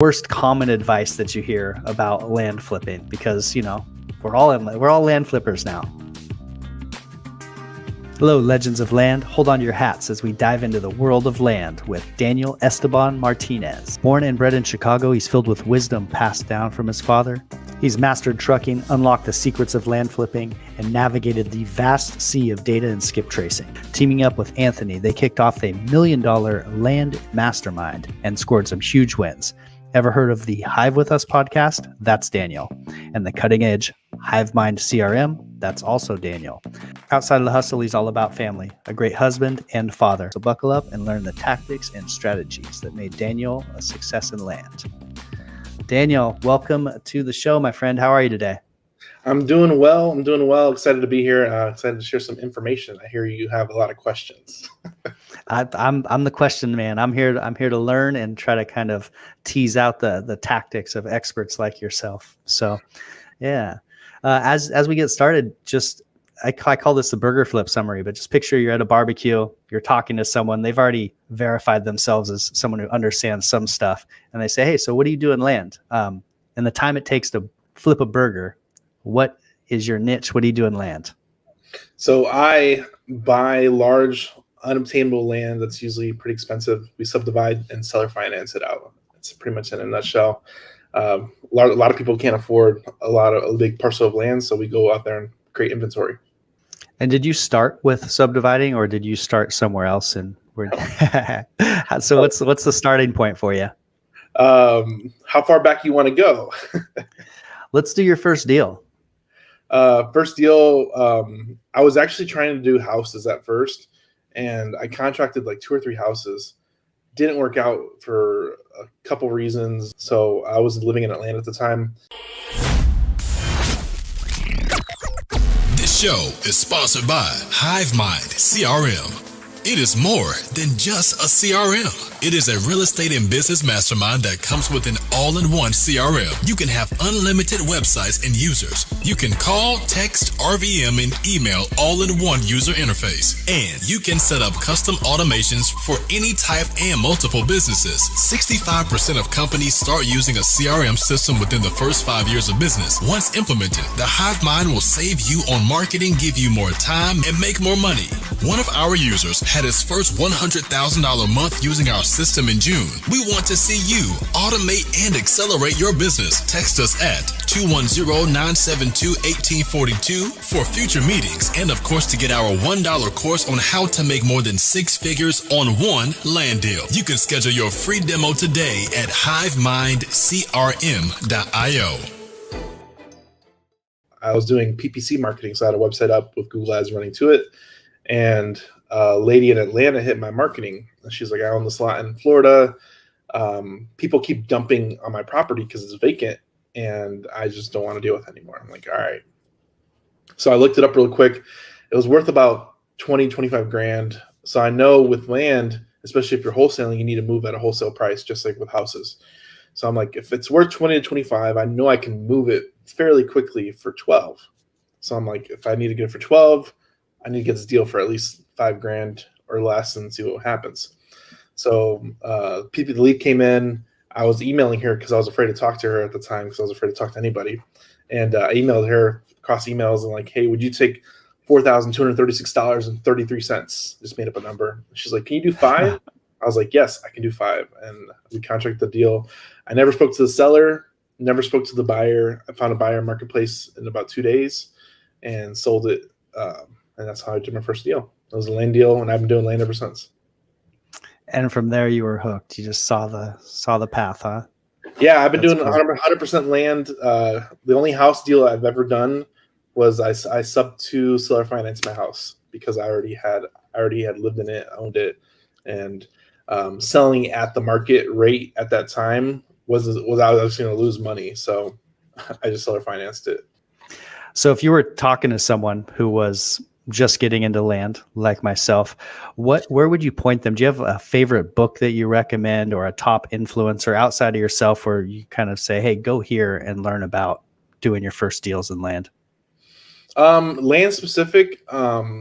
worst common advice that you hear about land flipping? Because, we're all land flippers now. Hello, Legends of Land. Hold on to your hats as we dive into the world of land with Daniel Esteban Martinez. Born and bred in Chicago, he's filled with wisdom passed down from his father. He's mastered trucking, unlocked the secrets of land flipping, and navigated the vast sea of data and skip tracing. Teaming up with Anthony, they kicked off a $1 million land mastermind and scored some huge wins. Ever heard of the Hive with Us podcast? That's Daniel. And the cutting edge Hive Mind CRM? That's also Daniel. Outside of the hustle, he's all about family, a great husband and father. So buckle up and learn the tactics and strategies that made Daniel a success in land. Daniel, welcome to the show, my friend. How are you today? I'm doing well. Excited to be here. Excited to share some information. I hear you have a lot of questions. I'm the question man. I'm here to learn and try to kind of tease out the tactics of experts like yourself. So, yeah. As we get started, I call this the burger flip summary, but just picture you're at a barbecue, you're talking to someone, they've already verified themselves as someone who understands some stuff, and they say, "Hey, so what do you do in land?" And the time it takes to flip a burger, what is your niche? What do you do in land? So I buy large, unobtainable land that's usually pretty expensive. We subdivide and seller finance it out. It's pretty much in a nutshell. A lot of people can't afford a big parcel of land, so we go out there and create inventory. And did you start with subdividing, or did you start somewhere else? So what's the starting point for you? How far back you want to go? Let's do your first deal. First deal, I was actually trying to do houses at first, and I contracted like 2 or 3 houses. Didn't work out for a couple reasons. So I was living in Atlanta at the time. This show is sponsored by Hive Mind CRM. It is more than just a CRM. It is a real estate and business mastermind that comes with an all-in-one CRM. You can have unlimited websites and users. You can call, text, RVM, and email all in one user interface. And you can set up custom automations for any type and multiple businesses. 65% of companies start using a CRM system within the first 5 years of business. Once implemented, the Hive Mind will save you on marketing, give you more time, and make more money. One of our users had his first $100,000 month using our system in June. We want to see you automate and accelerate your business. Text us at 210-972-1842 for future meetings, and of course to get our $1 course on how to make more than 6 figures on one land deal. You can schedule your free demo today at hivemindcrm.io. I was doing PPC marketing, so I had a website up with Google Ads running to it, and a lady in Atlanta hit my marketing. She's like, I own this lot in Florida. People keep dumping on my property because it's vacant, and I just don't want to deal with it anymore. I'm like, all right. So I looked it up real quick. It was worth about 25 grand. So I know with land, especially if you're wholesaling, you need to move at a wholesale price, just like with houses. So I'm like, if it's worth 20 to 25, I know I can move it fairly quickly for 12. So I'm like, if I need to get it for 12, I need to get this deal for at least 5 grand or less and see what happens. So the lead came in. I was emailing her because I was afraid to talk to her at the time because I was afraid to talk to anybody. And I emailed her across emails and like, hey, would you take $4,236.33? Just made up a number. She's like, can you do 5? I was like, yes, I can do 5. And we contracted the deal. I never spoke to the seller, never spoke to the buyer. I found a buyer marketplace in about 2 days and sold it. And that's how I did my first deal. It was a land deal, and I've been doing land ever since. And from there, you were hooked. You just saw the path, huh? Yeah, I've been doing 100% land. The only house deal I've ever done was I subbed to seller finance my house because I already had lived in it, owned it, and selling at the market rate at that time was I was going to lose money, so I just seller financed it. So if you were talking to someone who was just getting into land like myself, where would you point them? Do you have a favorite book that you recommend or a top influencer outside of yourself where you kind of say, hey, go here and learn about doing your first deals in land? Land specific,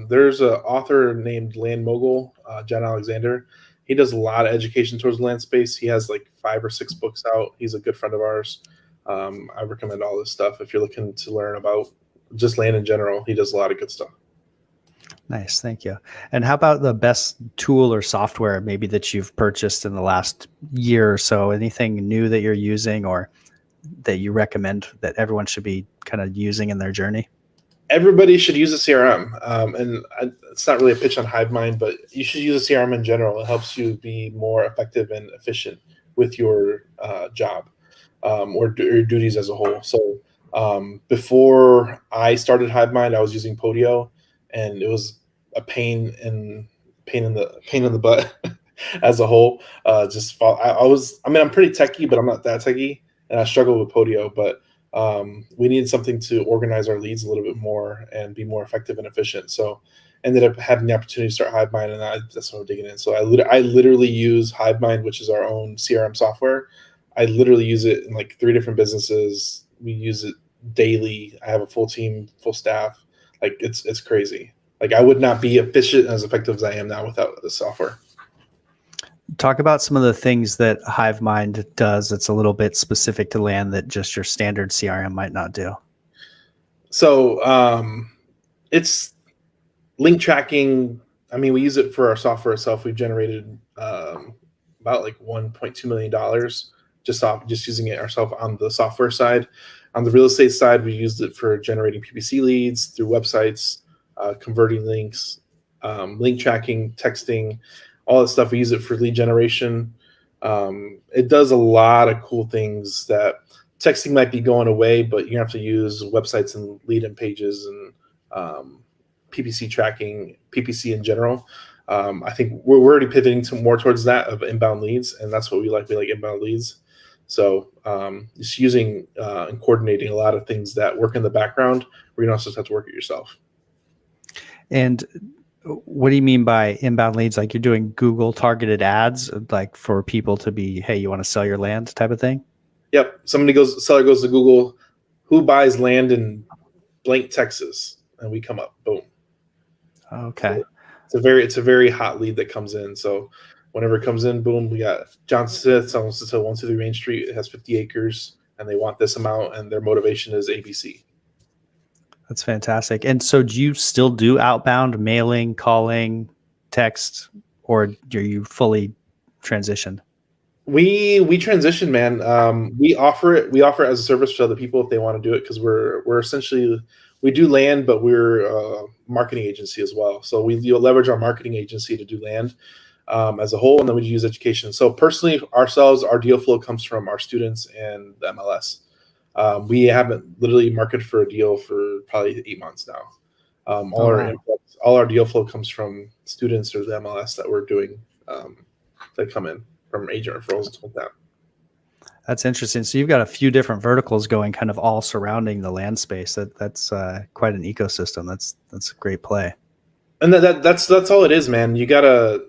there's an author named Land Mogul, John Alexander. He does a lot of education towards land space. He has like 5 or 6 books out. He's a good friend of ours. I recommend all this stuff if you're looking to learn about just land in general. He does a lot of good stuff. Nice, thank you. And how about the best tool or software maybe that you've purchased in the last year or so? Anything new that you're using or that you recommend that everyone should be kind of using in their journey? Everybody should use a CRM. It's not really a pitch on HiveMind, but you should use a CRM in general. It helps you be more effective and efficient with your job or your duties as a whole. So before I started HiveMind, I was using Podio, and it was a pain in the butt as a whole. I'm pretty techie, but I'm not that techie, and I struggle with Podio, but we needed something to organize our leads a little bit more and be more effective and efficient. So ended up having the opportunity to start HiveMind, and that's what I'm digging in. So I literally use HiveMind, which is our own CRM software. I literally use it in like 3 different businesses. We use it daily. I have a full team, full staff. Like it's crazy. Like I would not be efficient and as effective as I am now without the software. Talk about some of the things that HiveMind does that's a little bit specific to land that just your standard CRM might not do. So it's link tracking. I mean, we use it for our software itself. We've generated about like $1.2 million just using it ourselves on the software side. On the real estate side, we used it for generating PPC leads through websites, converting links, link tracking, texting, all that stuff. We use it for lead generation. It does a lot of cool things that texting might be going away, but you have to use websites and lead in pages and PPC tracking, PPC in general. I think we're already pivoting to more towards that of inbound leads, and that's what we like. We like inbound leads. So just using and coordinating a lot of things that work in the background, where you don't also have to work it yourself. And what do you mean by inbound leads? Like you're doing Google targeted ads, like for people to be, hey, you want to sell your land type of thing? Yep. Seller goes to Google, who buys land in blank Texas, and we come up, boom. Okay. So it's a very hot lead that comes in. So whenever it comes in, boom, we got John Smith wants to sell 123 Main Street. It has 50 acres, and they want this amount, and their motivation is ABC. That's fantastic. And so do you still do outbound mailing, calling, text, or are you fully transitioned? We transition, man. We offer it as a service to other people if they want to do it, because we're essentially, we do land, but we're a marketing agency as well. So we leverage our marketing agency to do land as a whole, and then we use education. So personally, ourselves, our deal flow comes from our students and the MLS. We haven't literally marketed for a deal for probably 8 months now. All our deal flow comes from students or the MLS that we're doing that come in from agent referrals and stuff like that. That's interesting. So you've got a few different verticals going, kind of all surrounding the land space. That's quite an ecosystem. That's a great play. And that's all it is, man. You gotta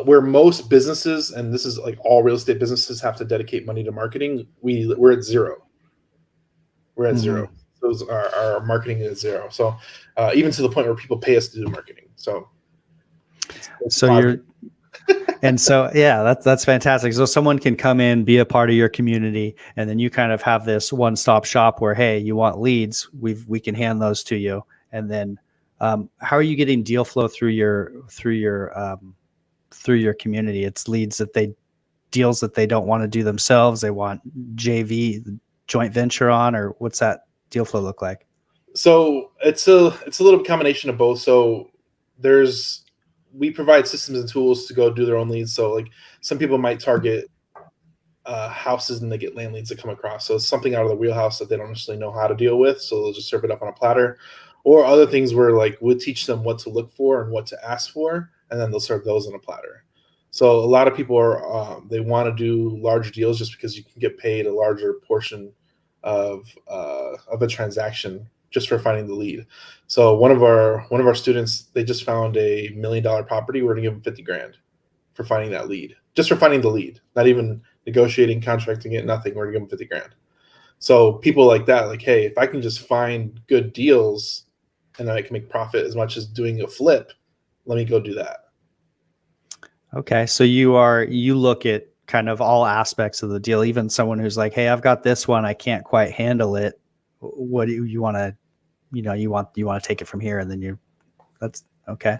where most businesses, and this is like all real estate businesses, have to dedicate money to marketing. We're at zero. We're at zero. Those our marketing is zero. So even to the point where people pay us to do marketing. So that's fantastic. So someone can come in, be a part of your community, and then you kind of have this one-stop shop where, hey, you want leads, we can hand those to you. And then how are you getting deal flow through your community? It's leads deals that they don't want to do themselves. They want JV, joint venture on, or what's that deal flow look like? So it's a little combination of both. So we provide systems and tools to go do their own leads. So like some people might target houses and they get land leads that come across. So it's something out of the wheelhouse that they don't necessarily know how to deal with. So they'll just serve it up on a platter, or other things where like we'll teach them what to look for and what to ask for, and then they'll serve those on a platter. So a lot of people they want to do large deals just because you can get paid a larger portion of a transaction just for finding the lead. So one of our students, they just found a $1 million property. We're gonna give them $50,000 for finding that lead, just for finding the lead, not even negotiating, contracting it, nothing. We're gonna give them $50,000. So people like that, like, hey, if I can just find good deals and I can make profit as much as doing a flip, let me go do that. Okay. So you look at kind of all aspects of the deal, even someone who's like, hey, I've got this one, I can't quite handle it. What do you want to, you want to take it from here, and then that's okay.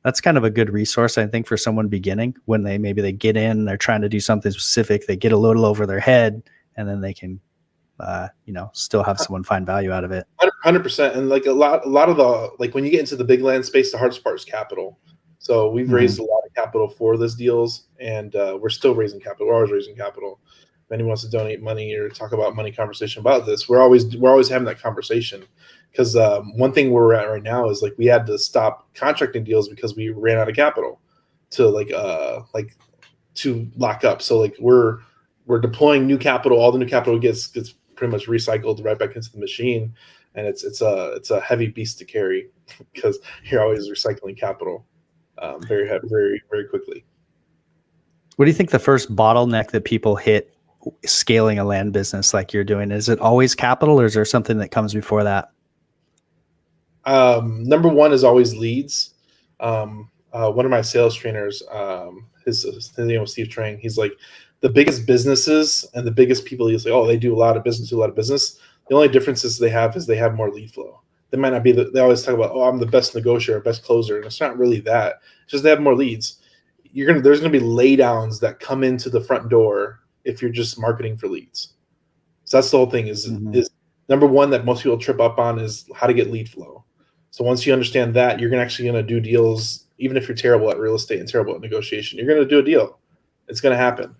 That's kind of a good resource, I think, for someone beginning when maybe they get in, they're trying to do something specific, they get a little over their head, and then they can, still have someone find value out of it. 100%. And like a lot of the, like when you get into the big land space, the hardest part is capital. So we've raised a lot of capital for those deals, and we're still raising capital. We're always raising capital. If anyone wants to donate money or talk about money conversation about this, we're always having that conversation. Because one thing we're at right now is like we had to stop contracting deals because we ran out of capital to to lock up. So like we're deploying new capital. All the new capital gets pretty much recycled right back into the machine, and it's a heavy beast to carry because you're always recycling capital very heavy, very very quickly. What do you think the first bottleneck that people hit scaling a land business like you're doing? Is it always capital, or is there something that comes before that? Number one is always leads. One of my sales trainers, his name was Steve Trang. He's like, the biggest businesses and the biggest people, he's like, oh, they do a lot of business. The only differences they have more lead flow. They might not be they always talk about, oh, I'm the best negotiator, best closer. And it's not really that. It's just they have more leads. There's going to be laydowns that come into the front door if you're just marketing for leads. So that's the whole thing is number one that most people trip up on is how to get lead flow. So once you understand that, you're actually going to do deals, even if you're terrible at real estate and terrible at negotiation, you're going to do a deal. It's going to happen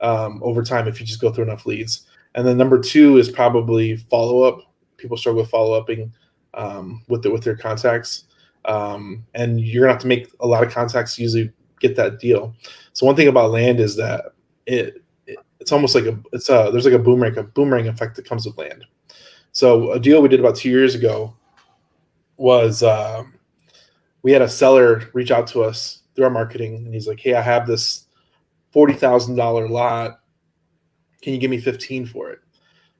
over time if you just go through enough leads. And then number two is probably follow-up. People struggle with follow-upping with their contacts. And you're going to have to make a lot of contacts to usually get that deal. So one thing about land is that it's almost like there's like a boomerang effect that comes with land. So a deal we did about 2 years ago was we had a seller reach out to us through our marketing, and he's like, hey, I have this $40,000 lot. Can you give me 15 for it?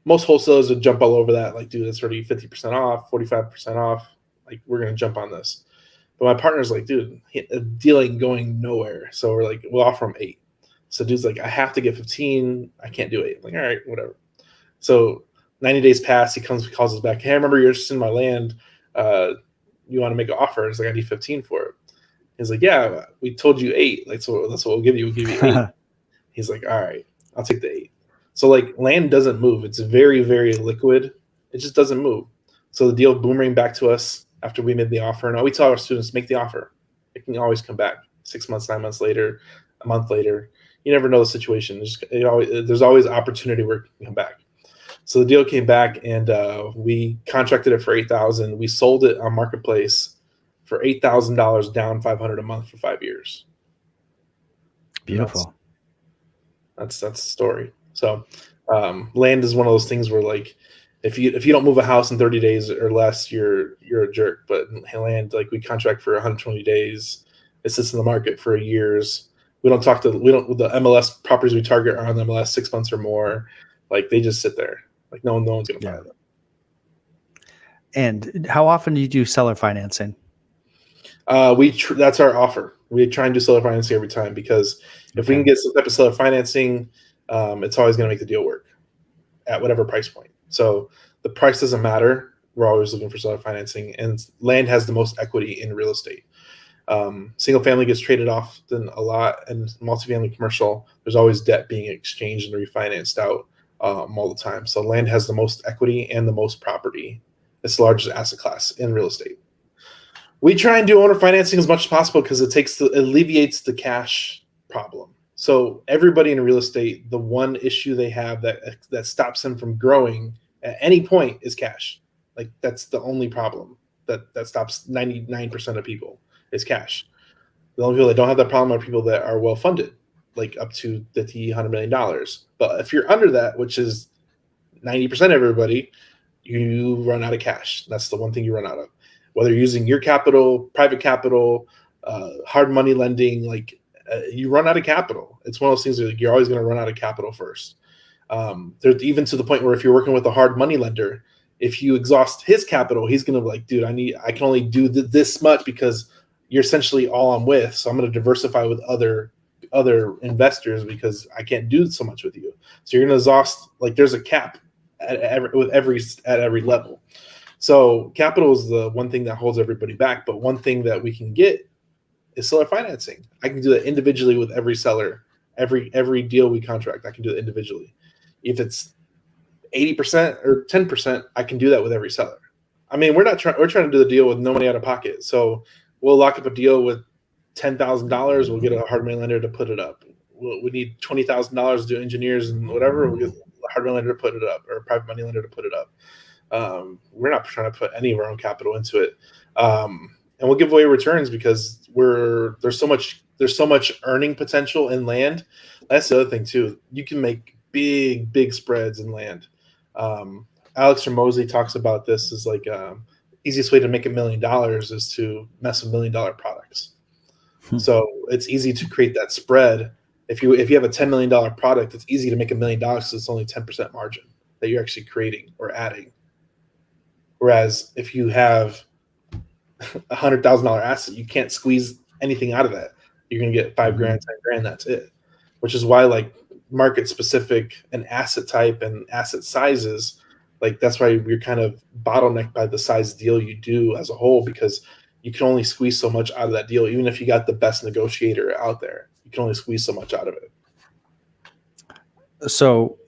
Most wholesalers would jump all over that. Like, dude, that's already 50% off, 45% off. Like, we're going to jump on this. But my partner's like, dude, a deal ain't going nowhere. So we're like, we'll offer him 8. So dude's like, I have to get 15. I can't do 8. I'm like, all right, whatever. So 90 days pass. He calls us back. Hey, I remember you're interested in my land. You want to make an offer? It's like, I need 15 for it. He's like, yeah, we told you 8. Like, so that's what we'll give you. We'll give you 8. He's like, all right, I'll take the 8. So like land doesn't move. It's very, very liquid. It just doesn't move. So the deal boomerang back to us after we made the offer. And we tell our students, make the offer. It can always come back 6 months, 9 months later, a month later. You never know the situation. There's always opportunity where it can come back. So the deal came back, and we contracted it for $8,000. We sold it on Marketplace for $8,000, down $500 a month for 5 years. Beautiful. That's the story. So land is one of those things where, like, if you don't move a house in 30 days or less, you're a jerk. But land, like, we contract for 120 days. It sits in the market for years. The MLS properties we target are on the MLS 6 months or more. Like, they just sit there. Like, no one's going to buy them. And how often do you do seller financing? That's our offer. We try and do seller financing every time, because if we can get some type of seller financing, it's always going to make the deal work at whatever price point. So the price doesn't matter. We're always looking for seller financing, and land has the most equity in real estate. Single family gets traded often a lot, and multifamily commercial, there's always debt being exchanged and refinanced out all the time. So land has the most equity and the most property. It's the largest asset class in real estate. We try and do owner financing as much as possible because it alleviates the cash problem. So everybody in real estate, the one issue they have that stops them from growing at any point is cash. Like, that's the only problem that stops 99% of people is cash. The only people that don't have that problem are people that are well funded, like up to $50, $100 million. But if you're under that, which is 90% of everybody, you run out of cash. That's the one thing you run out of. Whether you're using your capital, private capital, hard money lending, you run out of capital. It's one of those things where you're always going to run out of capital first. There's even to the point where if you're working with a hard money lender, if you exhaust his capital, he's going to be like, dude, I can only do this much because you're essentially all I'm with. So I'm going to diversify with other other investors because I can't do so much with you. So you're going to exhaust, like there's a cap at every level. So capital is the one thing that holds everybody back. But one thing that we can get is seller financing. I can do that individually with every seller. Every deal we contract, I can do it individually. If it's 80% or 10%, I can do that with every seller. I mean, we're trying to do the deal with no money out of pocket. So we'll lock up a deal with $10,000. We'll get a hard money lender to put it up. We need $20,000 to do engineers and whatever. We'll get a hard money lender to put it up, or a private money lender to put it up. We're not trying to put any of our own capital into it. And we'll give away returns because there's so much earning potential in land. That's the other thing too. You can make big spreads in land. Alex Ramosi talks about this as like easiest way to make $1 million is to mess with $1 million products. So it's easy to create that spread. If you have a $10 million product, it's easy to make $1 million because it's only 10% margin that you're actually creating or adding. Whereas if you have $100,000 asset, you can't squeeze anything out of that. You're gonna get $5 grand, $10 grand. That's it. Which is why like market specific and asset type and asset sizes, like that's why we're kind of bottlenecked by the size deal you do as a whole, because you can only squeeze so much out of that deal. Even if you got the best negotiator out there, you can only squeeze so much out of it. So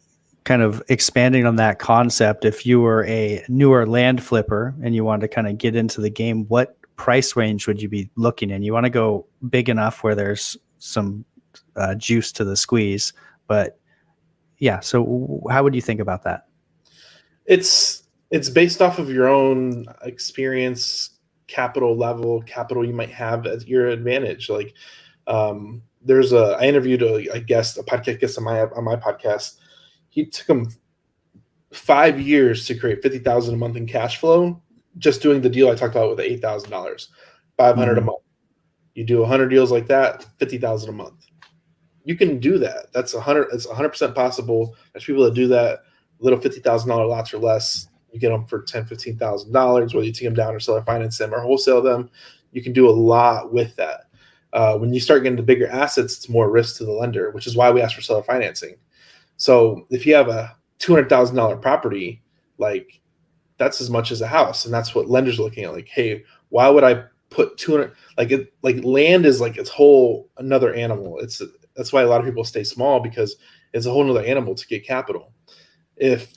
kind of expanding on that concept, if you were a newer land flipper and you wanted to kind of get into the game, what price range would you be looking in? You want to go big enough where there's some juice to the squeeze, but yeah. So how would you think about that? It's based off of your own experience, capital level, capital you might have at your advantage. Like I interviewed a podcast guest on my podcast. He took him 5 years to create $50,000 a month in cash flow, just doing the deal I talked about with the $8,000, $500 a month. You do 100 deals like that, $50,000 a month. You can do that. It's 100% possible. There's people that do that. Little $50,000 lots or less. You get them for $10,000, $15,000, whether you take them down or seller finance them or wholesale them. You can do a lot with that. When you start getting to bigger assets, it's more risk to the lender, which is why we ask for seller financing. So if you have a $200,000 property, like that's as much as a house, and that's what lenders are looking at. Like, hey, why would I put 200? Like land is like its whole another animal. That's why a lot of people stay small, because it's a whole another animal to get capital. If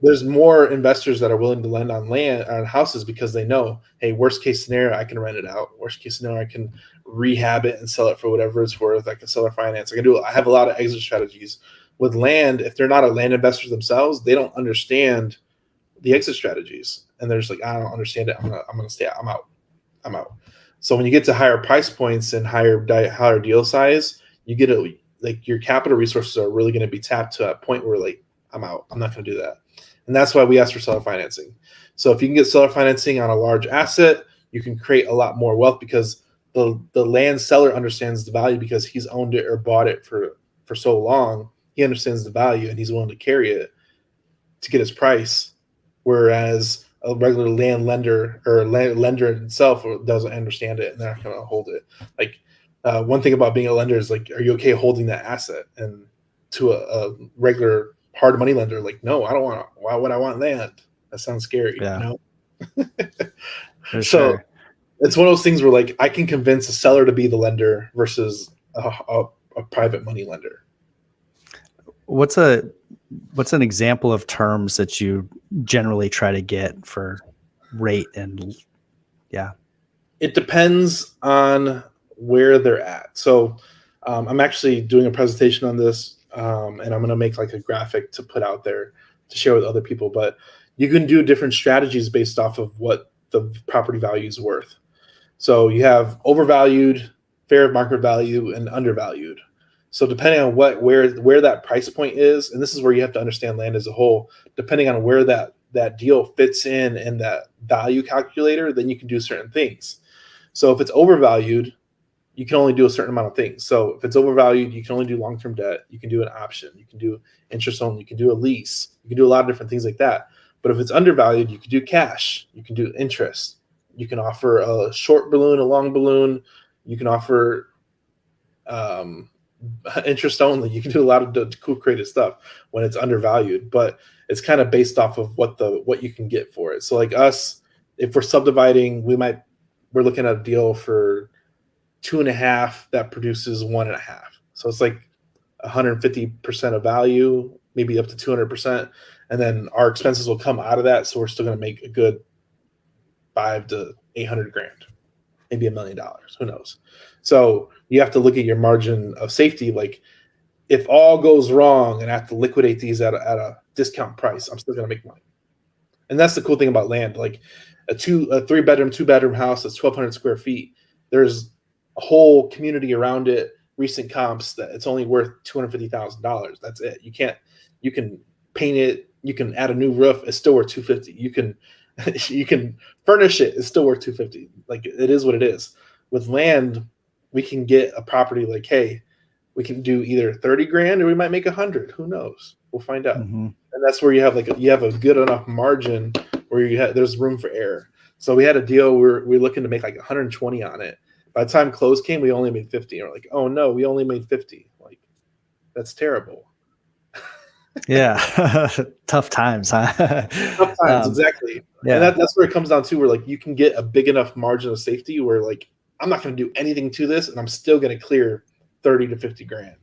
there's more investors that are willing to lend on land, on houses, because they know, hey, worst case scenario, I can rent it out. Worst case scenario, I can rehab it and sell it for whatever it's worth. I can sell or finance. I have a lot of exit strategies. With land, if they're not a land investor themselves, they don't understand the exit strategies, and they're just like, I don't understand it. I'm gonna stay out. I'm out. So when you get to higher price points and higher deal size, you get like your capital resources are really going to be tapped to a point where like, I'm out. I'm not going to do that. And that's why we ask for seller financing. So if you can get seller financing on a large asset, you can create a lot more wealth, because the land seller understands the value because he's owned it or bought it for so long. He understands the value and he's willing to carry it to get his price. Whereas a regular land lender or lender itself doesn't understand it, and they're not going to hold it. Like one thing about being a lender is like, are you okay holding that asset? And to a regular hard money lender, like, no, I don't want to. Why would I want land? That sounds scary. Yeah. You know? For So sure. it's one of those things where like I can convince a seller to be the lender versus a private money lender. What's an example of terms that you generally try to get for rate? And yeah, it depends on where they're at. So I'm actually doing a presentation on this, and I'm going to make like a graphic to put out there to share with other people. But you can do different strategies based off of what the property value is worth. So you have overvalued, fair market value, and undervalued. So depending on where that price point is, and this is where you have to understand land as a whole, depending on where that deal fits in that value calculator, then you can do certain things. So if it's overvalued, you can only do a certain amount of things. So if it's overvalued, you can only do long-term debt. You can do an option. You can do interest only. You can do a lease. You can do a lot of different things like that. But if it's undervalued, you can do cash. You can do interest. You can offer a short balloon, a long balloon. You can offer interest only. You can do a lot of cool creative stuff when it's undervalued, but it's kind of based off of what you can get for it. So like us, if we're subdividing, we're looking at a deal for 2.5 that produces 1.5. So it's like 150% of value, maybe up to 200%. And then our expenses will come out of that. So we're still going to make a good 5 to 800 grand, maybe $1 million. Who knows? So you have to look at your margin of safety. Like if all goes wrong and I have to liquidate these at a discount price, I'm still going to make money. And that's the cool thing about land. Like a 3-bedroom, 2-bedroom house that's 1,200 square feet. There's a whole community around it. Recent comps that it's only worth $250,000. That's it. You can paint it. You can add a new roof. It's still worth $250,000. You can furnish it. It's still worth $250,000. Like it is what it is. With land, we can get a property like, hey, we can do either 30 grand or we might make 100. Who knows? We'll find out. Mm-hmm. And that's where you have a good enough margin where there's room for error. So we had a deal. We're looking to make like 120 on it. By the time close came, we only made 50. And we're like, oh no, we only made 50. Like, that's terrible. Yeah. Tough times, huh? Tough times, exactly. Yeah. And that's where it comes down to, where like you can get a big enough margin of safety where like I'm not going to do anything to this, and I'm still going to clear 30 to 50 grand.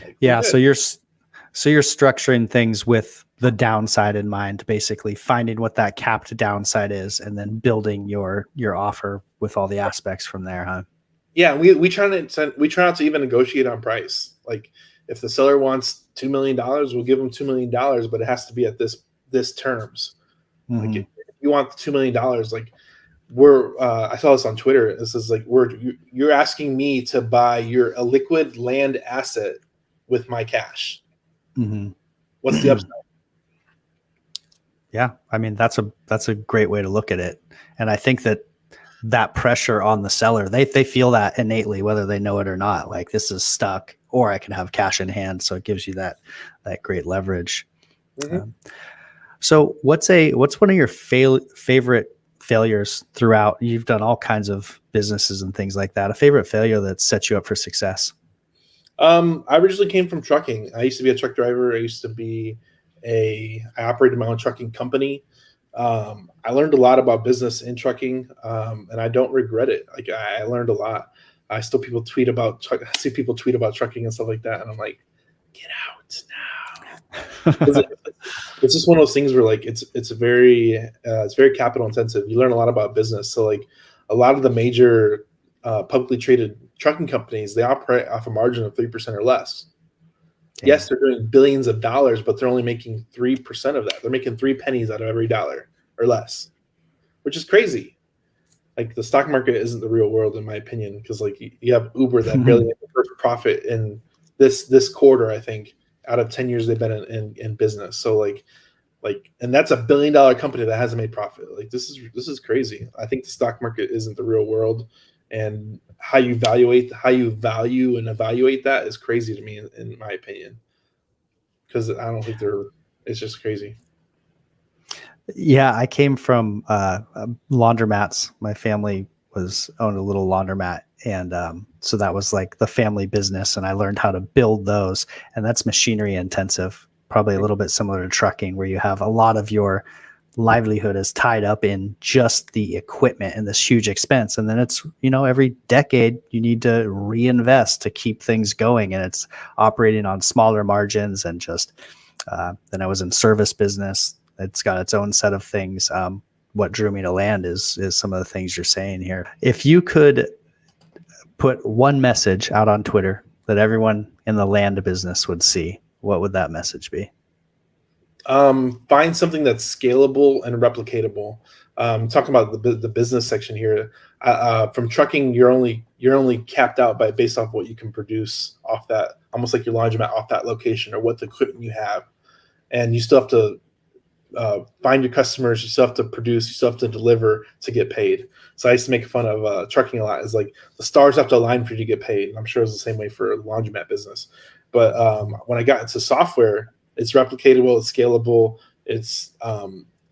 Like, yeah. So you're structuring things with the downside in mind, basically finding what that capped downside is, and then building your offer with all the aspects from there, huh? Yeah, we try not to even negotiate on price. Like if the seller wants $2 million, we'll give them $2 million, but it has to be at this terms. Mm-hmm. Like if you want $2 million, like I saw this on Twitter. This is like you're asking me to buy a liquid land asset with my cash. Mm-hmm. What's the upside? Yeah, I mean that's a great way to look at it, and I think that pressure on the seller, they feel that innately, whether they know it or not. Like this is stuck, or I can have cash in hand, so it gives you that great leverage. Mm-hmm. So what's one of your favorite failures throughout? You've done all kinds of businesses and things like that. A favorite failure that set you up for success? I originally came from trucking. I used to be a truck driver. I operated my own trucking company. I learned a lot about business in trucking, and I don't regret it. Like I learned a lot. I still see people tweet about trucking and stuff like that, and I'm like, get out now. It's just one of those things where like it's very capital intensive. You learn a lot about business. So like a lot of the major publicly traded trucking companies, they operate off a margin of 3% or less. Damn. Yes, they're doing billions of dollars, but they're only making 3% of that. They're making 3 pennies out of every dollar or less, which is crazy. Like the stock market isn't the real world, in my opinion, because like you have Uber that barely made the first profit in this quarter, I think, out of 10 years they've been in business. So like, and that's $1 billion company that hasn't made profit. Like this is crazy. I think the stock market isn't the real world, and how you value and evaluate that is crazy to me, in my opinion, because I don't think it's just crazy. Yeah, I came from laundromats. My family owned a little laundromat, and so that was like the family business, and I learned how to build those, and that's machinery intensive, probably a little bit similar to trucking, where you have a lot of your livelihood is tied up in just the equipment and this huge expense. And then it's, every decade you need to reinvest to keep things going, and it's operating on smaller margins. And just then I was in service business. It's got its own set of things. What drew me to land is some of the things you're saying here. If you could put one message out on Twitter that everyone in the land business would see, what would that message be? Find something that's scalable and replicatable. Talking about the business section here, from trucking, you're only capped out based off what you can produce off that, almost like your laundromat off that location, or what the equipment you have, and you still have to find your customers, you still have to produce, you still have to deliver to get paid. So I used to make fun of trucking a lot. It's like the stars have to align for you to get paid. And I'm sure it's the same way for a laundromat business. But when I got into software, it's replicatable, it's scalable, it's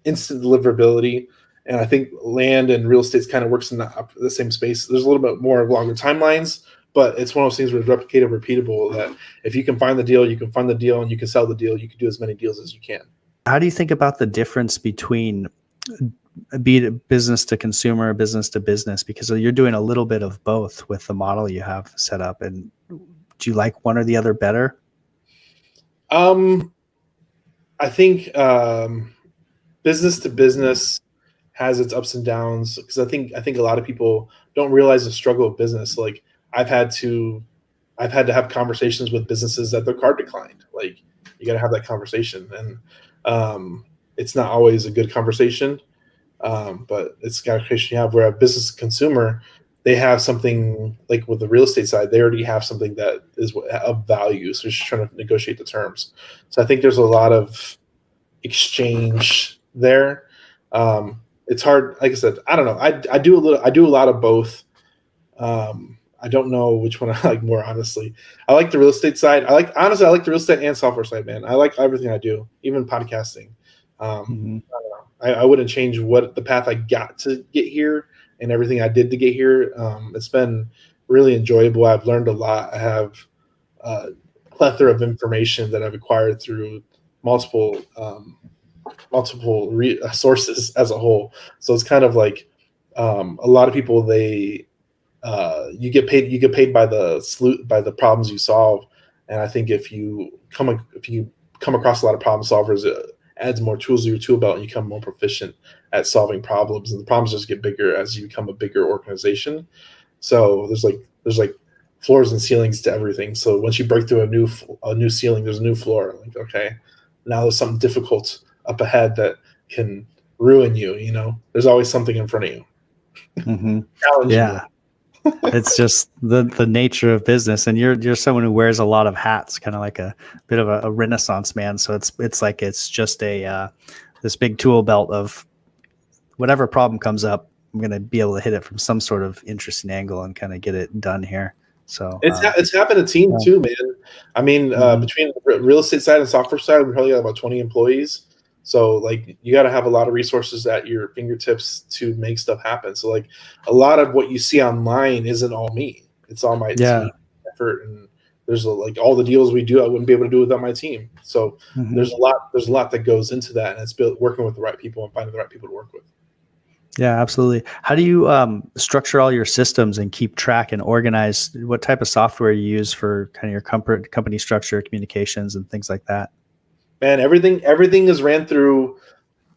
instant deliverability. And I think land and real estate kind of works in the same space. There's a little bit more of longer timelines, but it's one of those things where it's replicated, repeatable, that if you can find the deal, you can find the deal, and you can sell the deal, you can do as many deals as you can. How do you think about the difference between business to consumer, business to business? Because you're doing a little bit of both with the model you have set up. And do you like one or the other better? I think business to business has its ups and downs, because I think a lot of people don't realize the struggle of business. Like I've had to have conversations with businesses that their card declined. Like you got to have that conversation, and it's not always a good conversation, but it's got a conversation you have. Where a business consumer, they have something, like with the real estate side, they already have something that is of value. So they're just trying to negotiate the terms. So I think there's a lot of exchange there. It's hard. Like I said, I don't know. I do a lot of both. I don't know which one I like more, honestly. I like the real estate side. I like the real estate and software side, man. I like everything I do, even podcasting. I don't know. I wouldn't change the path I got to get here and everything I did to get here. It's been really enjoyable. I've learned a lot. I have a plethora of information that I've acquired through multiple sources as a whole. So it's kind of like a lot of people, you get paid by the problems you solve. And I think if you come across a lot of problem solvers, it adds more tools to your tool belt, and you become more proficient at solving problems. And the problems just get bigger as you become a bigger organization. So there's like floors and ceilings to everything. So once you break through a new ceiling, there's a new floor. Like, okay, now there's something difficult up ahead that can ruin you. You know, there's always something in front of you. Yeah. It's just the nature of business, and you're someone who wears a lot of hats, kind of like a bit of a Renaissance man. So it's like it's just this big tool belt of whatever problem comes up, I'm going to be able to hit it from some sort of interesting angle and kind of get it done here. So it's happened to team too, man. I mean, between the real estate side and software side, we probably got about 20 employees. So like you got to have a lot of resources at your fingertips to make stuff happen. So like a lot of what you see online isn't all me. It's all my team effort. And there's like all the deals we do, I wouldn't be able to do without my team. So there's a lot that goes into that, and it's working with the right people and finding the right people to work with. Yeah, absolutely. How do you structure all your systems and keep track and organize? What type of software you use for kind of your company structure, communications, and things like that? Man, everything is ran through.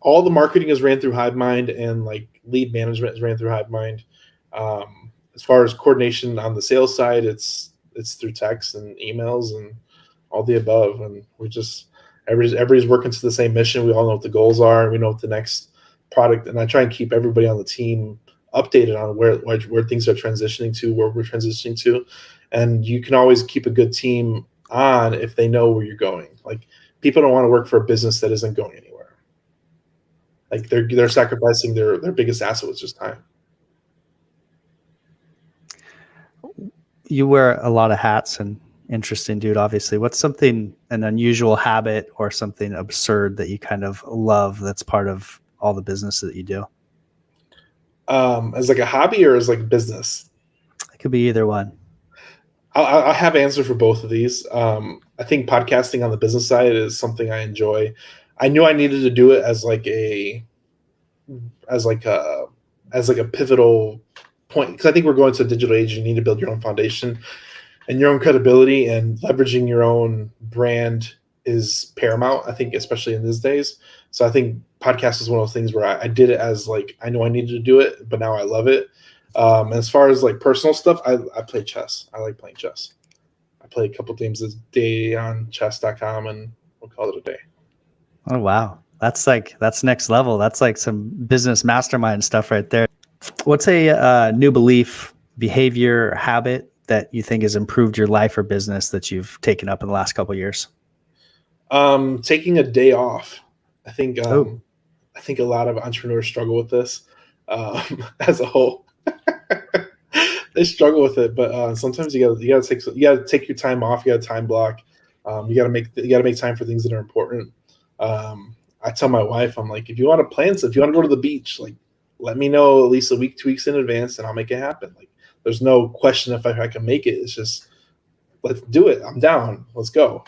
All the marketing is ran through HiveMind, and like lead management is ran through HiveMind. As far as coordination on the sales side, it's through text and emails and all the above. And we just everybody's working to the same mission. We all know what the goals are. We know what the next product, and I try and keep everybody on the team updated on where things are transitioning to, where we're transitioning to. And you can always keep a good team on if they know where you're going. Like, people don't want to work for a business that isn't going anywhere. Like they're sacrificing their biggest asset, which is time. You wear a lot of hats, and interesting dude, obviously. What's an unusual habit or something absurd that you kind of love that's part of all the business that you do? As like a hobby or as like business? It could be either one. I have an answer for both of these. I think podcasting on the business side is something I enjoy. I knew I needed to do it as like a pivotal point, because I think we're going to a digital age. You need to build your own foundation and your own credibility, and leveraging your own brand is paramount, I think, especially in these days. So I think podcast is one of those things where I did it as like, I know I needed to do it, but now I love it. As far as like personal stuff, I play chess. I like playing chess. I play a couple games a day on chess.com, and we'll call it a day. Oh, wow. That's next level. That's like some business mastermind stuff right there. What's a new belief, behavior, habit that you think has improved your life or business that you've taken up in the last couple of years? Taking a day off. I think a lot of entrepreneurs struggle with this as a whole. They struggle with it, but sometimes you gotta take your time off. You got to time block. You gotta make time for things that are important. I tell my wife, I'm like, if you want to plan, if you want to go to the beach, like, let me know at least a week, 2 weeks in advance, and I'll make it happen. Like, There's no question if I can make it. It's just, let's do it. I'm down. Let's go.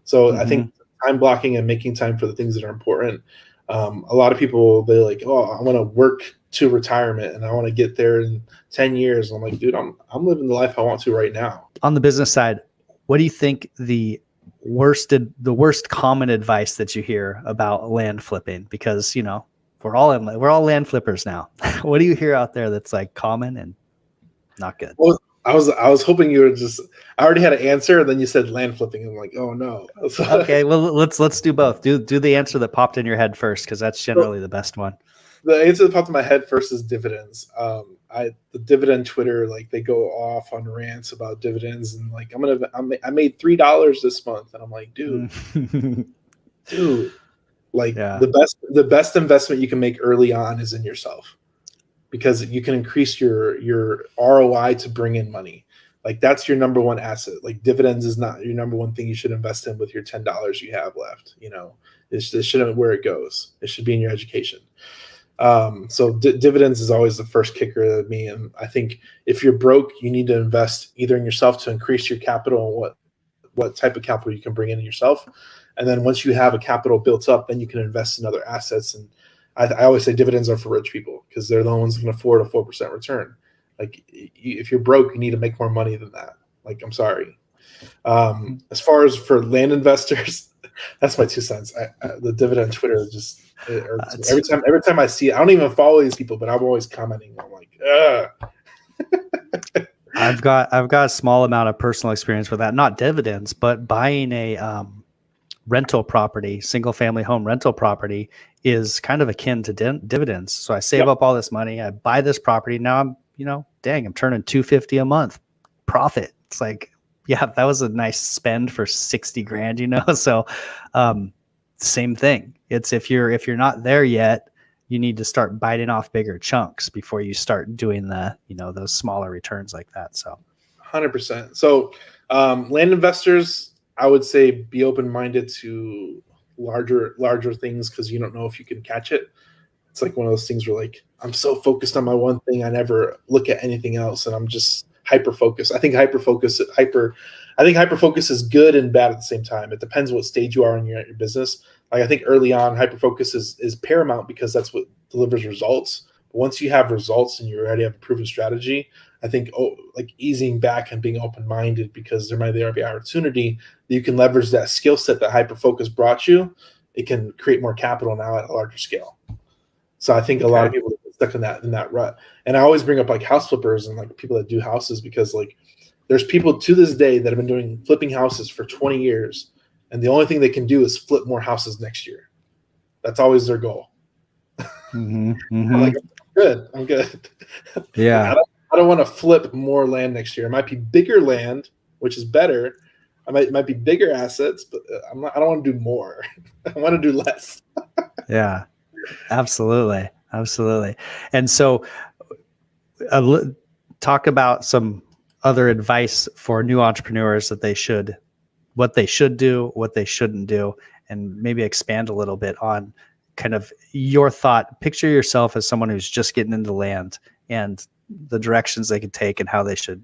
So I think time blocking and making time for the things that are important. A lot of people, they're like, oh, I want to work to retirement and I want to get there in 10 years. I'm like, dude, I'm living the life I want to right now. On the business side, what do you think the worst common advice that you hear about land flipping? Because, we're all land flippers now. What do you hear out there that's like common and not good? Well, I was hoping you were I already had an answer, and then you said land flipping. I'm like, oh no. Okay, well let's do both. Do the answer that popped in your head first, because that's generally the best one. The answer that popped in my head first is dividends. The dividend Twitter, like they go off on rants about dividends and like I made $3 this month, and I'm like, dude, like the best investment you can make early on is in yourself, because you can increase your ROI to bring in money. Like that's your number one asset. Like dividends is not your number one thing you should invest in with your $10 you have left. It shouldn't be where it goes. It should be in your education. So dividends is always the first kicker to me. And I think if you're broke, you need to invest either in yourself to increase your capital and what type of capital you can bring in yourself. And then once you have a capital built up, then you can invest in other assets. And I always say dividends are for rich people because they're the ones who can afford a 4% return. Like if you're broke, you need to make more money than that. Like, I'm sorry. As far as for land investors, that's my 2 cents. The dividend Twitter just every time I see it, I don't even follow these people, but I'm always commenting. I'm like, ugh. I've got a small amount of personal experience with that. Not dividends, but buying a rental property, single family home rental property is kind of akin to dividends. So I save up all this money, I buy this property. Now I'm, I'm turning $250 a month profit. It's like, yeah, that was a nice spend for 60 grand, So same thing. It's if you're not there yet, you need to start biting off bigger chunks before you start doing those smaller returns like that. So 100%. So land investors, I would say be open-minded to larger things, because you don't know if you can catch it. It's like one of those things where like I'm so focused on my one thing, I never look at anything else, and I'm just hyper focused. I think hyper focus is good and bad at the same time. It depends what stage you are in your business. Like I think early on, hyper focus is paramount because that's what delivers results. But once you have results and you already have a proven strategy, I think like easing back and being open-minded, because there might be opportunity that you can leverage that skill set that hyper focus brought you. It can create more capital now at a larger scale. So I think a lot of people get stuck in that rut. And I always bring up like house flippers and like people that do houses, because like there's people to this day that have been doing flipping houses for 20 years. And the only thing they can do is flip more houses next year. That's always their goal. I'm like, I'm good. Yeah. I don't want to flip more land next year. It might be bigger land, which is better. It might be bigger assets, but I don't want to do more. I want to do less. Yeah, absolutely. And so talk about some other advice for new entrepreneurs that what they should do, what they shouldn't do, and maybe expand a little bit on kind of your thought. Picture yourself as someone who's just getting into land and the directions they could take and how they should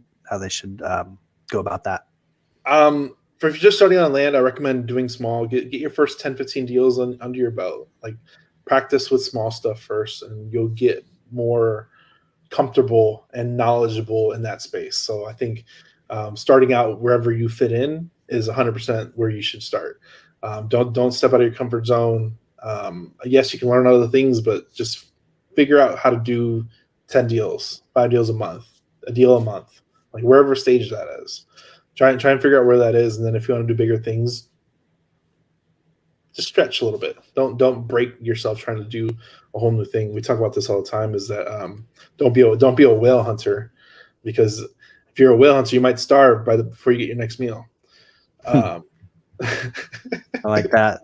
go about that. For if you're just starting on land, I recommend doing small. Get your first 10, 15 deals under your belt. Like practice with small stuff first, and you'll get more comfortable and knowledgeable in that space. So I think starting out wherever you fit in is 100% where you should start. Don't step out of your comfort zone. Yes, you can learn other things, but just figure out how to do 10 deals, 5 deals a month, a deal a month, like wherever stage that is. Try and figure out where that is, and then if you want to do bigger things, just stretch a little bit. Don't break yourself trying to do a whole new thing. We talk about this all the time. Is that don't be a whale hunter, because if you're a whale hunter, you might starve before you get your next meal. I like that.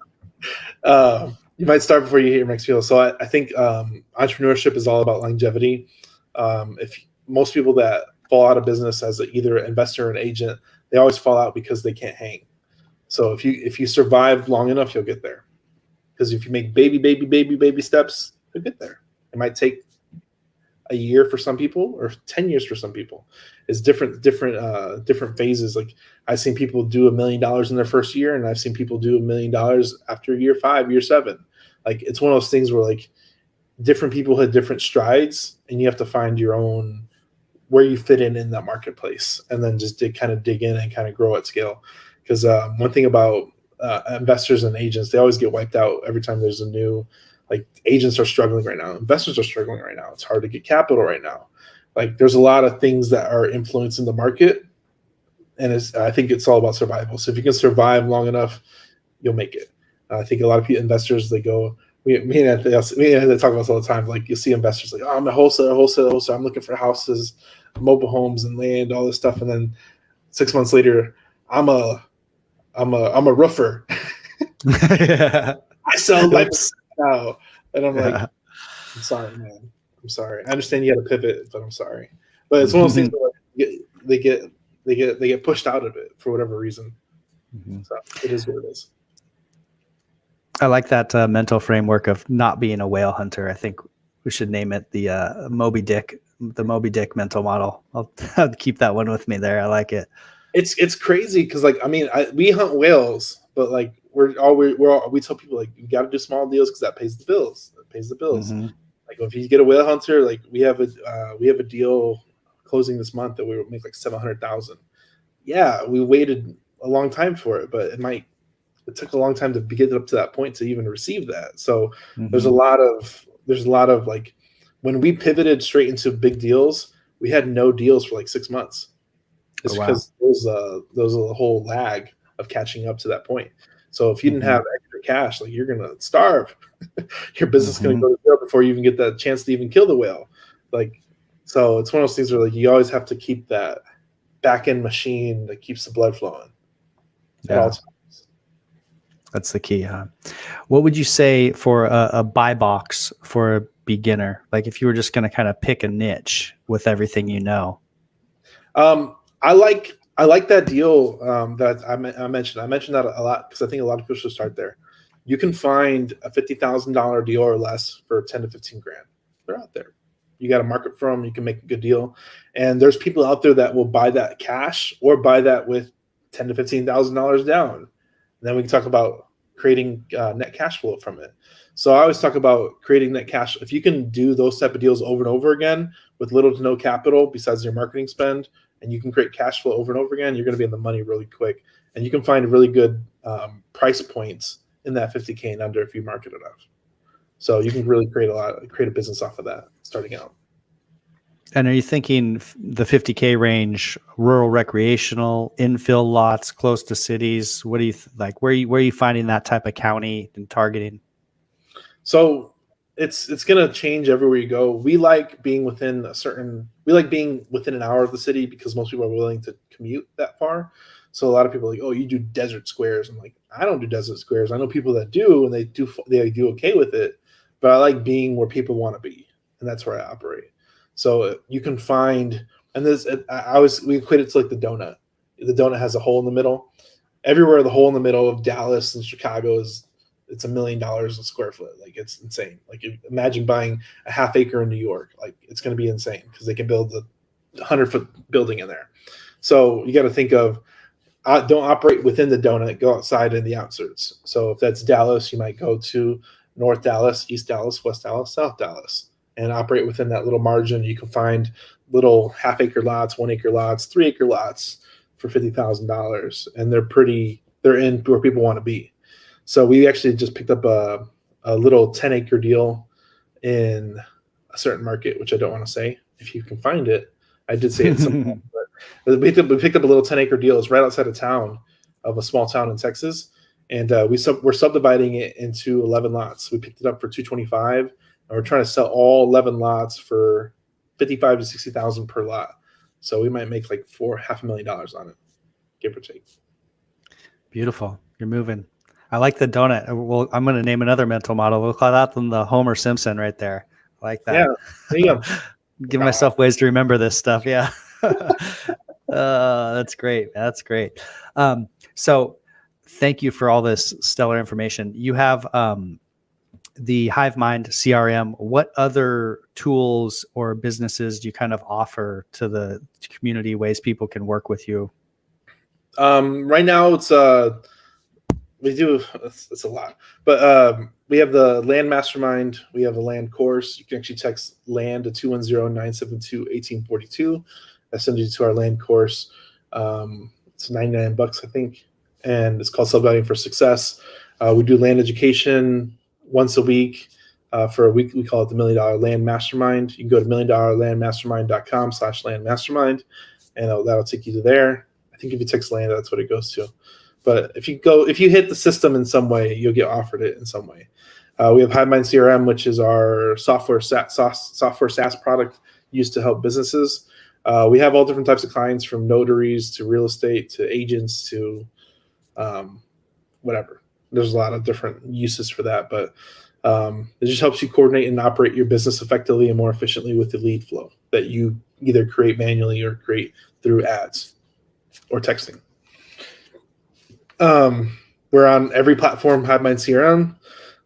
You might start before you hit your next meal. So I think entrepreneurship is all about longevity. If most people that fall out of business as either an investor or an agent, they always fall out because they can't hang. So if you survive long enough, you'll get there. Because if you make baby steps, you'll get there. It might take a year for some people or 10 years for some people. It's different phases. Like I've seen people do $1 million in their first year, and I've seen people do $1 million after year 5, year 7. Like it's one of those things where like different people had different strides, and you have to find your own where you fit in that marketplace, and then just kind of dig in and kind of grow at scale. Because one thing about investors and agents, they always get wiped out every time there's a new, like agents are struggling right now. Investors are struggling right now. It's hard to get capital right now. Like there's a lot of things that are influencing the market. And I think it's all about survival. So if you can survive long enough, you'll make it. I think a lot of people, investors, they go, me and Anthony talk about this all the time. Like you'll see investors like, oh, I'm a wholesaler. I'm looking for houses, mobile homes and land, all this stuff. And then 6 months later, I'm a roofer. Yeah. I sell lights now. And I'm like, I'm sorry, man. I'm sorry. I understand you had to pivot, but I'm sorry. But it's one of those things where they get pushed out of it for whatever reason. So it is what it is. I like that mental framework of not being a whale hunter. I think we should name it the Moby Dick mental model. I'll keep that one with me there. I like it. It's crazy because like I mean we hunt whales, but like we tell people like you got to do small deals because that pays the bills. Like if you get a whale hunter, like we have a deal closing this month that we will make like $700,000. Yeah, we waited a long time for it, but it took a long time to get up to that point to even receive that. So there's a lot of like when we pivoted straight into big deals, we had no deals for like 6 months. It's because there's a whole lag of catching up to that point. So if you didn't have extra cash, like you're gonna starve. Your business is gonna go to zero before you even get that chance to even kill the whale. Like, so it's one of those things where like you always have to keep that back end machine that keeps the blood flowing at all times. That's the key, huh? What would you say for a buy box for a beginner? Like if you were just going to kind of pick a niche with everything you know. I like that deal that I mentioned. I mentioned that a lot because I think a lot of people should start there. You can find a $50,000 deal or less for 10 to 15 grand. They're out there. You got to market for them. You can make a good deal. And there's people out there that will buy that cash or buy that with $10,000 to $15,000 down. And then we can talk about creating net cash flow from it. So I always talk about creating net cash. If you can do those type of deals over and over again with little to no capital besides your marketing spend, and you can create cash flow over and over again, you're going to be in the money really quick. And you can find really good price points in that 50K and under if you market enough. So you can really create a business off of that starting out. And are you thinking the 50K range, rural recreational, infill lots close to cities? What do you like? Where are you finding that type of county and targeting? So it's going to change everywhere you go. We like being within an hour of the city because most people are willing to commute that far. So a lot of people are like, oh, you do desert squares. I'm like, I don't do desert squares. I know people that do, and they do okay with it. But I like being where people want to be, and that's where I operate. So you can find, and we equate it to like the donut. The donut has a hole in the middle. Everywhere the hole in the middle of Dallas and Chicago it's $1 million a square foot. Like it's insane. Like imagine buying a half acre in New York. Like it's going to be insane because they can build a 100-foot building in there. So you got to think of, don't operate within the donut, go outside in the outskirts. So if that's Dallas, you might go to North Dallas, East Dallas, West Dallas, South Dallas, and operate within that little margin. You can find little half-acre lots, 1 acre lots, 3 acre lots for $50,000, and they're in where people want to be. So we actually just picked up a little 10-acre deal in a certain market, which I don't want to say. If you can find it, I did say it somewhere, but we picked up a little 10-acre deal. It's right outside of a small town in Texas, and we're subdividing it into 11 lots. We picked it up for $225, and we're trying to sell all 11 lots for $55,000 to $60,000 per lot. So we might make like $500,000 on it, give or take. Beautiful. You're moving. I like the donut. Well, I'm going to name another mental model. We'll call that the Homer Simpson right there. I like that. Yeah, there you go. Give myself ways to remember this stuff. Yeah. That's great. That's great. So thank you for all this stellar information. You have the HiveMind CRM, what other tools or businesses do you kind of offer to the community, ways people can work with you? Right now it's it's a lot, but we have the land mastermind. We have a land course. You can actually text land to 210-972-1842. That sends you to our land course. It's $99, I think, and it's called Subvaluing for Success. We do land education once a week. For a week, we call it the $1 Million Land Mastermind. You can go to $1,000,000landmastermind.com/landmastermind, and that'll take you to there. I think if you text land, that's what it goes to. But if you hit the system in some way, you'll get offered it in some way. We have HiveMind CRM, which is our software SaaS product used to help businesses. We have all different types of clients, from notaries to real estate to agents to whatever. There's a lot of different uses for that, but it just helps you coordinate and operate your business effectively and more efficiently with the lead flow that you either create manually or create through ads or texting. We're on every platform, HiveMind CRM.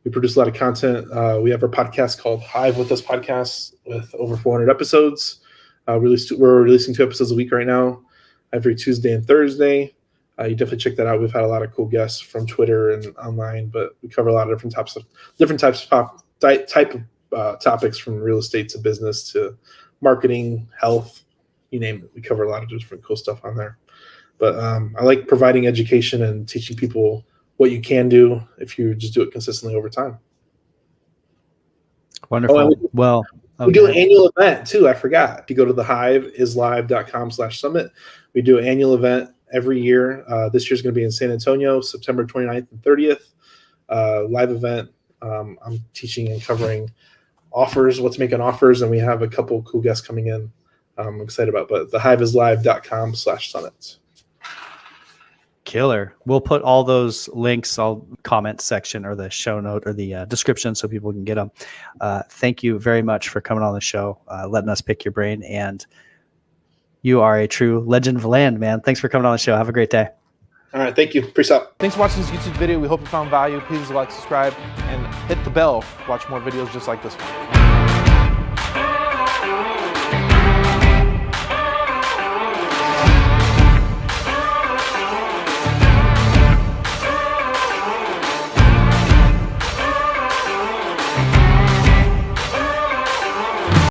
We produce a lot of content. We have our podcast called Hive With Us Podcast with over 400 episodes. We're releasing 2 episodes a week right now, every Tuesday and Thursday. You definitely check that out. We've had a lot of cool guests from Twitter and online, but we cover a lot of different types of topics, from real estate to business to marketing, health, you name it. We cover a lot of different cool stuff on there. But I like providing education and teaching people what you can do if you just do it consistently over time. Wonderful. We do an annual event too. I forgot. If you go to the hiveislive.com/summit, we do an annual event every year. This year's going to be in San Antonio, September 29th and 30th. Live event. I'm teaching and covering offers, what's making offers, and we have a couple cool guests coming in. I'm excited about, but the hiveislive.com/summit. Killer. We'll put all those links, I'll comment section or the show note or the description so people can get them. Thank you very much for coming on the show, letting us pick your brain. And you are a true legend of land, man. Thanks for coming on the show. Have a great day. All right. Thank you. Peace out. Thanks for watching this YouTube video. We hope you found value. Please like, subscribe, and hit the bell to watch more videos just like this one.